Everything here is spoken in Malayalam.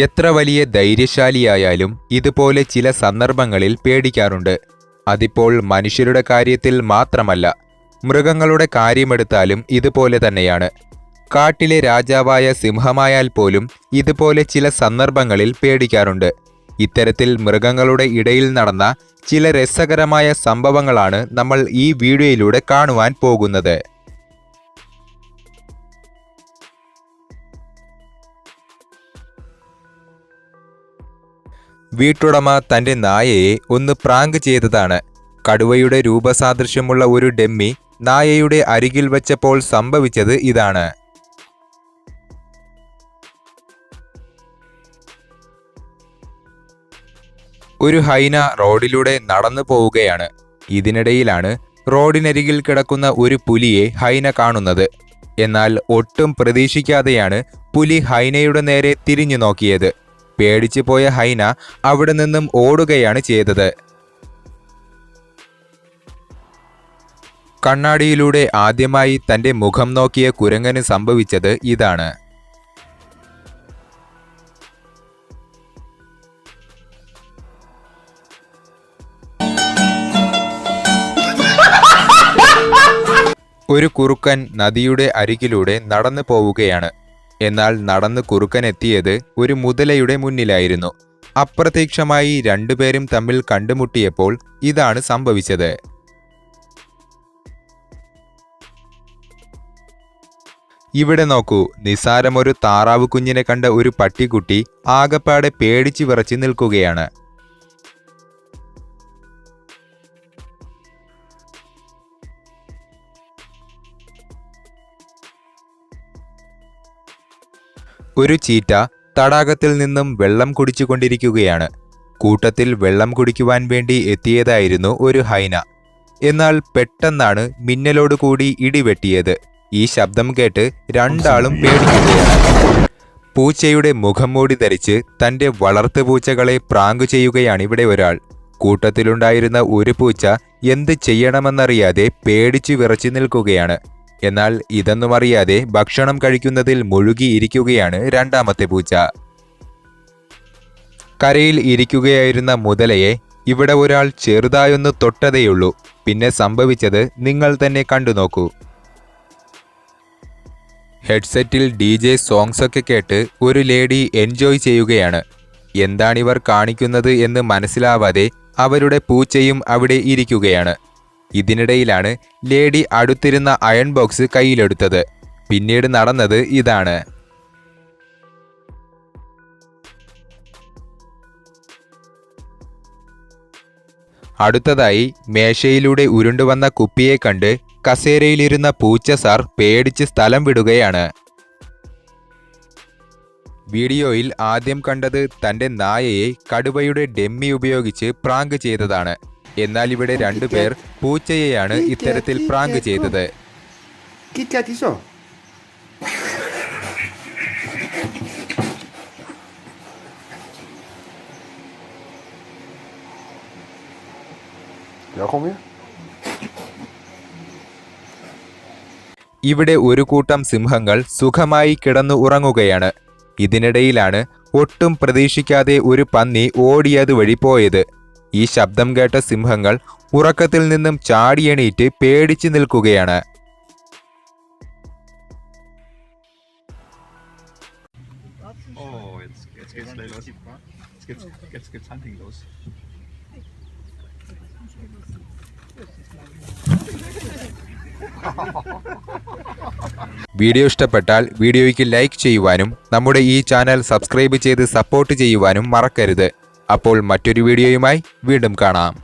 എത്ര വലിയ ധൈര്യശാലിയായാലും ഇതുപോലെ ചില സന്ദർഭങ്ങളിൽ പേടിക്കാറുണ്ട്. അതിപ്പോൾ മനുഷ്യരുടെ കാര്യത്തിൽ മാത്രമല്ല, മൃഗങ്ങളുടെ കാര്യമെടുത്താലും ഇതുപോലെ തന്നെയാണ്. കാട്ടിലെ രാജാവായ സിംഹമായാൽ പോലും ഇതുപോലെ ചില സന്ദർഭങ്ങളിൽ പേടിക്കാറുണ്ട്. ഇത്തരത്തിൽ മൃഗങ്ങളുടെ ഇടയിൽ നടന്ന ചില രസകരമായ സംഭവങ്ങളാണ് നമ്മൾ ഈ വീഡിയോയിലൂടെ കാണുവാൻ പോകുന്നത്. വീട്ടുടമ തന്റെ നായയെ ഒന്ന് പ്രാങ്ക് ചെയ്തതാണ്. കടുവയുടെ രൂപസാദൃശ്യമുള്ള ഒരു ഡമ്മി നായയുടെ അരികിൽ വെച്ചപ്പോൾ സംഭവിച്ചത് ഇതാണ്. ഒരു ഹൈന റോഡിലൂടെ നടന്നു പോവുകയാണ്. ഇതിനിടയിലാണ് റോഡിനരികിൽ കിടക്കുന്ന ഒരു പുലിയെ ഹൈന കാണുന്നത്. എന്നാൽ ഒട്ടും പ്രതീക്ഷിക്കാതെയാണ് പുലി ഹൈനയുടെ നേരെ തിരിഞ്ഞു നോക്കിയത്. പേടിച്ചു പോയ ഹൈന അവിടെ നിന്നും ഓടുകയാണ് ചെയ്തത്. കണ്ണാടിയിലൂടെ ആദ്യമായി തന്റെ മുഖം നോക്കിയ കുരങ്ങന് സംഭവിച്ചത് ഇതാണ്. ഒരു കുറുക്കൻ നദിയുടെ അരികിലൂടെ നടന്നു പോവുകയാണ്. എന്നാൽ നടന്ന് കുറുക്കനെത്തിയത് ഒരു മുതലയുടെ മുന്നിലായിരുന്നു. അപ്രതീക്ഷമായി രണ്ടുപേരും തമ്മിൽ കണ്ടുമുട്ടിയപ്പോൾ ഇതാണ് സംഭവിച്ചത്. ഇവിടെ നോക്കൂ, നിസാരമൊരു താറാവ് കുഞ്ഞിനെ കണ്ട ഒരു പട്ടിക്കുട്ടി ആകപ്പാടെ പേടിച്ചു വിറച്ച് നിൽക്കുകയാണ്. ഒരു ചീറ്റ തടാകത്തിൽ നിന്നും വെള്ളം കുടിച്ചുകൊണ്ടിരിക്കുകയാണ്. കൂട്ടത്തിൽ വെള്ളം കുടിക്കുവാൻ വേണ്ടി എത്തിയതായിരുന്നു ഒരു ഹൈന. എന്നാൽ പെട്ടെന്നാണ് മിന്നലോടുകൂടി ഇടിവെട്ടിയത്. ഈ ശബ്ദം കേട്ട് രണ്ടാളും പേടിക്കുകയാണ്. പൂച്ചയുടെ മുഖം മൂടി ധരിച്ച് തന്റെ വളർത്തുപൂച്ചകളെ പ്രാങ്ക് ചെയ്യുകയാണിവിടെ ഒരാൾ. കൂട്ടത്തിലുണ്ടായിരുന്ന ഒരു പൂച്ച എന്ത് ചെയ്യണമെന്നറിയാതെ പേടിച്ചു വിറച്ചു നിൽക്കുകയാണ്. എന്നാൽ ഇതൊന്നും അറിയാതെ ഭക്ഷണം കഴിക്കുന്നതിൽ മുഴുകിയിരിക്കുകയാണ് രണ്ടാമത്തെ പൂച്ച. കരയിൽ ഇരിക്കുകയായിരുന്ന മുതലയെ ഇവിടെ ഒരാൾ ചെറുതായൊന്ന് തൊട്ടതേയുള്ളൂ. പിന്നെ സംഭവിച്ചത് നിങ്ങൾ തന്നെ കണ്ടു നോക്കൂ. ഹെഡ്സെറ്റിൽ DJ സോങ്സ് ഒക്കെ കേട്ട് ഒരു ലേഡി എൻജോയ് ചെയ്യുകയാണ്. എന്താണിവർ കാണിക്കുന്നത് എന്ന് മനസ്സിലാവാതെ അവരുടെ പൂച്ചയും അവിടെ ഇരിക്കുകയാണ്. ഇതിനിടയിലാണ് ലേഡി അടുത്തിരുന്ന അയൺ ബോക്സ് കയ്യിലെടുത്തത്. പിന്നീട് നടന്നത് ഇതാണ്. അടുത്തതായി മേശയിലൂടെ ഉരുണ്ടുവന്ന കുപ്പിയെ കണ്ട് കസേരയിലിരുന്ന പൂച്ച സാർ പേടിച്ച് സ്ഥലം വിടുകയാണ്. വീഡിയോയിൽ ആദ്യം കണ്ടത് തന്റെ നായയെ കടുവയുടെ ഡമ്മി ഉപയോഗിച്ച് പ്രാങ്ക് ചെയ്തതാണ്. എന്നാൽ ഇവിടെ രണ്ടുപേർ പൂച്ചയെയാണ് ഇത്തരത്തിൽ പ്രാങ്ക് ചെയ്തത്. ഇവിടെ ഒരു കൂട്ടം സിംഹങ്ങൾ സുഖമായി കിടന്നു ഉറങ്ങുകയാണ്. ഇതിനിടയിലാണ് ഒട്ടും പ്രതീക്ഷിക്കാതെ ഒരു പന്നി ഓടിയത് വഴി പോയത്. ഈ ശബ്ദം കേട്ട സിംഹങ്ങൾ ഉറക്കത്തിൽ നിന്നും ചാടിയെണീറ്റ് പേടിച്ചു നിൽക്കുകയാണ്. വീഡിയോ ഇഷ്ടപ്പെട്ടാൽ വീഡിയോയ്ക്ക് ലൈക്ക് ചെയ്യുവാനും നമ്മുടെ ഈ ചാനൽ സബ്സ്ക്രൈബ് ചെയ്ത് സപ്പോർട്ട് ചെയ്യുവാനും മറക്കരുത്. അപ്പോൾ മറ്റൊരു വീഡിയോയുമായി വീണ്ടും കാണാം.